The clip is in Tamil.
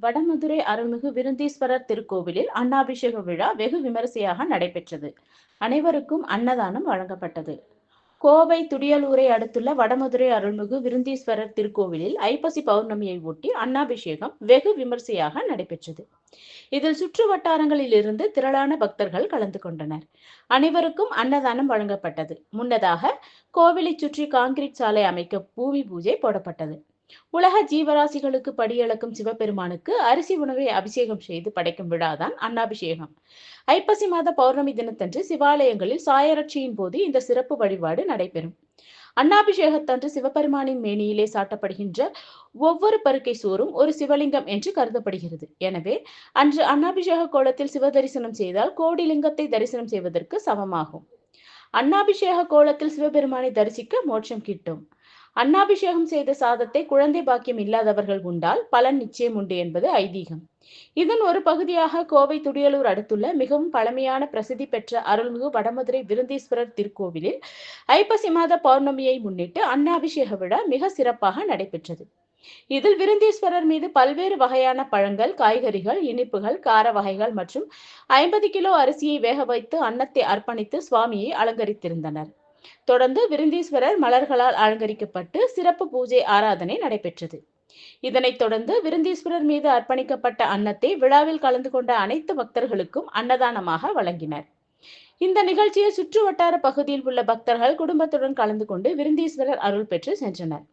வடமதுரை அருள்மிகு விருந்தீஸ்வரர் திருக்கோவிலில் அன்னாபிஷேக விழா வெகு விமரிசையாக நடைபெற்றது. அனைவருக்கும் அன்னதானம் வழங்கப்பட்டது. கோவை துடியலூரை அடுத்துள்ள வடமதுரை அருள்மிகு விருந்தீஸ்வரர் திருக்கோவிலில் ஐப்பசி பௌர்ணமியை ஒட்டி அன்னாபிஷேகம் வெகு விமரிசையாக நடைபெற்றது. இதில் சுற்று வட்டாரங்களில் இருந்து திரளான பக்தர்கள் கலந்து கொண்டனர். அனைவருக்கும் அன்னதானம் வழங்கப்பட்டது. முன்னதாக கோவிலை சுற்றி கான்கிரீட் சாலை அமைக்க பூமி பூஜை போடப்பட்டது. உலக ஜீவராசிகளுக்கு படியளக்கும் சிவபெருமானுக்கு அரிசி உணவை அபிஷேகம் செய்து படைக்கும் விழாதான் அன்னாபிஷேகம். ஐப்பசி மாத பௌர்ணமி தினத்தன்று சிவாலயங்களில் சாயரட்சியின் போது இந்த சிறப்பு வழிபாடு நடைபெறும். அன்னாபிஷேகத்தன்று சிவபெருமானின் மேனியிலே சாட்டப்படுகின்ற ஒவ்வொரு பருக்கை சோறும் ஒரு சிவலிங்கம் என்று கருதப்படுகிறது. எனவே அன்று அன்னாபிஷேக கோலத்தில் சிவ தரிசனம் செய்தால் கோடி லிங்கத்தை தரிசனம் செய்வதற்கு சமமாகும். அன்னாபிஷேக கோலத்தில் சிவபெருமானை தரிசிக்க மோட்சம் கிட்டும். அன்னாபிஷேகம் செய்த சாதத்தை குழந்தை பாக்கியம் இல்லாதவர்கள் உண்டால் பலன் நிச்சயம் உண்டு என்பது ஐதீகம். இதன் ஒரு பகுதியாக கோவை துடியலூர் அடுத்துள்ள மிகவும் பழமையான பிரசித்தி பெற்ற அருள்மிகு வடமதுரை விருந்தீஸ்வரர் திருக்கோவிலில் ஐப்பசி மாத பௌர்ணமியை முன்னிட்டு அன்னாபிஷேக விழா மிக சிறப்பாக நடைபெற்றது. இதில் விருந்தீஸ்வரர் மீது பல்வேறு வகையான பழங்கள், காய்கறிகள், இனிப்புகள், கார வகைகள் மற்றும் 50 கிலோ அரிசியை வேக வைத்து அன்னத்தை அர்ப்பணித்து சுவாமியை அலங்கரித்திருந்தனர். தொடர்ந்து விருந்தீஸ்வரர் மலர்களால் அலங்கரிக்கப்பட்டு சிறப்பு பூஜை ஆராதனை நடைபெற்றது. இதனைத் தொடர்ந்து விருந்தீஸ்வரர் மீது அர்ப்பணிக்கப்பட்ட அன்னத்தை விழாவில் கலந்து கொண்ட அனைத்து பக்தர்களுக்கும் அன்னதானமாக வழங்கினர். இந்த நிகழ்ச்சியில் சுற்று வட்டார பகுதியில் உள்ள பக்தர்கள் குடும்பத்துடன் கலந்து கொண்டு விருந்தீஸ்வரர் அருள் பெற்று சென்றனர்.